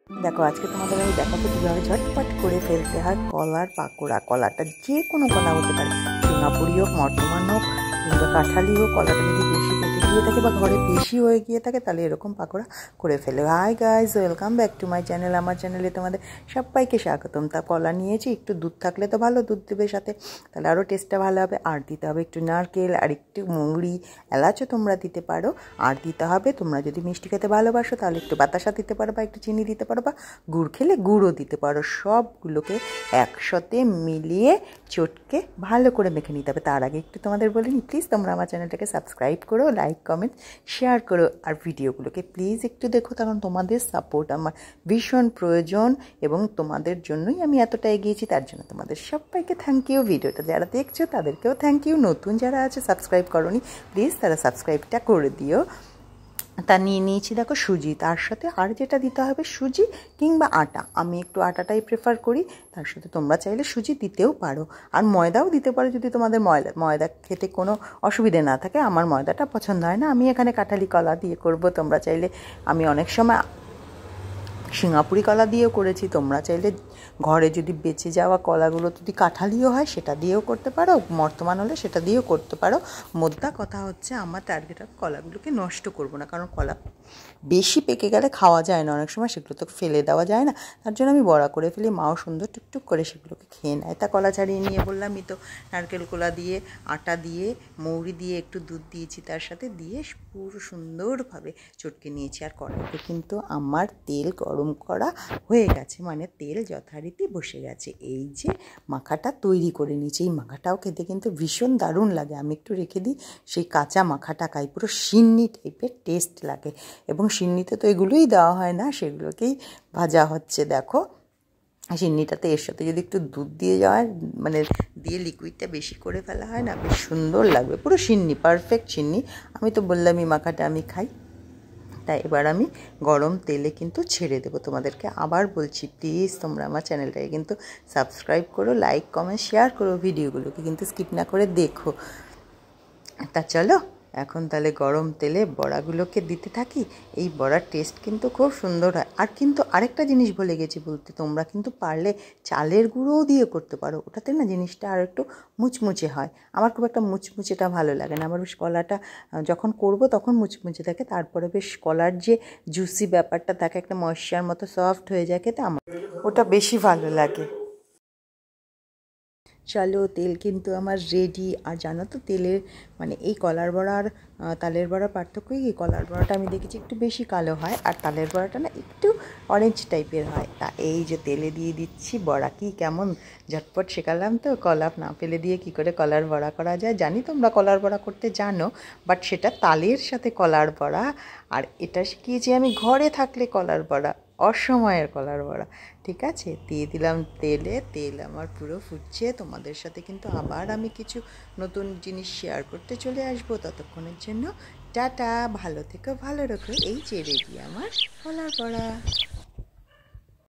দেখো আজকে তোমাদের আমি দেখাবো কীভাবে ঝটপট করে ফেলতে হয় কলার পাকোড়া। কলাটা যে কোনো কলা হতে পারে, সিঙ্গাপুরি হোক, বর্তমান হোক কিংবা কাঁঠালি হোক। কলাটা যদি বেশি পেকে গিয়ে থাকে বা ঘরে বেশি হয়ে গিয়ে থাকে তাহলে এরকম পাকোড়া করে ফেলে। Hi guys, welcome back to my channel. আমার চ্যানেলে তোমাদের সবাইকে স্বাগতম। তা কলা নিয়েছি, একটু দুধ থাকলে তো ভালো, দুধ দেবে সাথে, তাহলে আরও টেস্টটা ভালো হবে। আর দিতে হবে একটু নারকেল আর একটু মৌরি, এলাচও তোমরা দিতে পারো। আর দিতে হবে, তোমরা যদি মিষ্টি খেতে ভালোবাসো তাহলে একটু বাতাসা দিতে পারো বা একটু চিনি দিতে পারো বা গুড় খেলে গুড়ও দিতে পারো। সবগুলোকে একসাথে মিলিয়ে চটকে ভালো করে মেখে নিতে হবে। তার আগে একটু তোমাদের বলে নিই, প্লিজ তোমরা আমার চ্যানেলটাকে সাবস্ক্রাইব করো, লাইক কমেন্ট শেয়ার করো, আর ভিডিওগুলোকে প্লিজ একটু দেখো, কারণ তোমাদের সাপোর্ট আমার ভীষণ প্রয়োজন এবং তোমাদের জন্যই আমি এতটা এগিয়েছি। তার জন্য তোমাদের সবাইকে থ্যাংক ইউ। ভিডিওটা যারা দেখছো তাদেরকেও থ্যাংক ইউ। নতুন যারা আছে সাবস্ক্রাইব করোনি, প্লিজ তারা সাবস্ক্রাইবটা করে দিও। তা নিয়ে নিয়েছি দেখো সুজি, তার সাথে আর যেটা দিতে হবে সুজি কিংবা আটা। আমি একটু আটাটাই প্রেফার করি, তার সাথে তোমরা চাইলে সুজি দিতেও পারো, আর ময়দাও দিতে পারো যদি তোমাদের ময়দা খেতে কোনো অসুবিধে না থাকে। আমার ময়দাটা পছন্দ হয় না, আমি এখানে কাঁঠালি কলা দিয়ে করব। তোমরা চাইলে, আমি অনেক সময় সিঙ্গাপুরি কলা দিয়েও করেছি, তোমরা চাইলে ঘরে যদি বেঁচে যাওয়া কলাগুলো যদি কাঁঠালিও হয় সেটা দিয়েও করতে পারো, বর্তমান হলে সেটা দিয়েও করতে পারো। মোদ্দা কথা হচ্ছে আমার টার্গেট কলাগুলোকে নষ্ট করব না, কারণ কলা বেশি পেকে গেলে খাওয়া যায় না, অনেক সময় সেগুলো তো ফেলে দেওয়া যায় না। তার জন্য আমি বড়া করে ফেলি, মাও সুন্দর টুকটুক করে সেগুলোকে খেয়ে নেয়। তা কলা ছাড়িয়ে নিয়ে বললামই তো, নারকেল কোলা দিয়ে, আটা দিয়ে, মৌরি দিয়ে, একটু দুধ দিয়েছি তার সাথে, দিয়ে পুরো সুন্দরভাবে চটকে নিয়েছি। আর কড়াইতে কিন্তু আমার তেল গরম করা হয়ে গেছে, মানে তেল যথারীতি বসে গেছে। এই যে মাখাটা তৈরি করে নিয়েছি, এই মাখাটাও খেতে কিন্তু ভীষণ দারুণ লাগে। আমি একটু রেখে দিই, সেই কাঁচা মাখাটা খাই, পুরো সিন্নি টাইপের টেস্ট লাগে। এবং সিন্নিতে তো এগুলোই দেওয়া হয় না, সেগুলোকেই ভাজা হচ্ছে দেখো। সিন্নিটাতে এর সাথে যদি একটু দুধ দিয়ে যাওয়া, মানে দিয়ে লিকুইডটা বেশি করে ফেলা হয় না, বেশ সুন্দর লাগবে। পুরো সিন্নি, পারফেক্ট সিন্নি। আমি তো বললামই মাখাটা আমি খাই। তাই এবার আমি গরম তেলে কিন্তু ছেড়ে দেবো। তোমাদেরকে আবার বলছি, প্লিজ তোমরা আমার চ্যানেলটাকে কিন্তু সাবস্ক্রাইব করো, লাইক কমেন্ট শেয়ার করো, ভিডিওগুলোকে কিন্তু স্কিপ না করে দেখো। তা চলো এখন তাহলে গরম তেলে বড়াগুলোকে দিতে থাকি। এই বড়ার টেস্ট কিন্তু খুব সুন্দর হয়। আর কিন্তু আরেকটা জিনিস ভুলে গেছি বলতে, তোমরা কিন্তু পারলে চালের গুঁড়োও দিয়ে করতে পারো, ওটাতে না জিনিসটা আর একটু মুচমুচে হয়। আমার খুব একটা মুচমুচেটা ভালো লাগে না, আমার বেশ কলাটা যখন করব তখন মুচমুচে থাকে, তারপরে বেশ কলার যে জুসি ব্যাপারটা থাকে, একটা ময়শ্চার মতো সফট হয়ে যায় খেতে, আমার ওটা বেশি ভালো লাগে। চলো, তেল কিন্তু আমার রেডি। আর জানো তো তেলের, মানে এই কলার বড়া আর তালের বড়ার পার্থক্যই কি, কলার বড়াটা আমি দেখেছি একটু বেশি কালো হয়, আর তালের বড়াটা না একটু অরেঞ্জ টাইপের হয়। তা এই যে তেলে দিয়ে দিচ্ছি বড়া, কি কেমন ঝটপট শেখালাম তো। কলা না ফেলে দিয়ে কি করে কলার বড়া করা যায়, জানি তোমরা কলার বড়া করতে জানো, বাট সেটা তালের সাথে কলার বড়া। আর এটা শিখিয়েছি আমি ঘরে থাকলে কলার বড়া, অসময়ের কলার বড়া। ঠিক আছে, দিয়ে দিলাম তেলে, তেল আমার পুরো ফুটছে। তোমাদের সাথে কিন্তু আবার আমি কিছু নতুন জিনিস শেয়ার করতে চলে আসবো। ততক্ষণের জন্য টাটা, ভালো থেকো, ভালো রেখো। এই যে রেডি আমার কলার বড়া।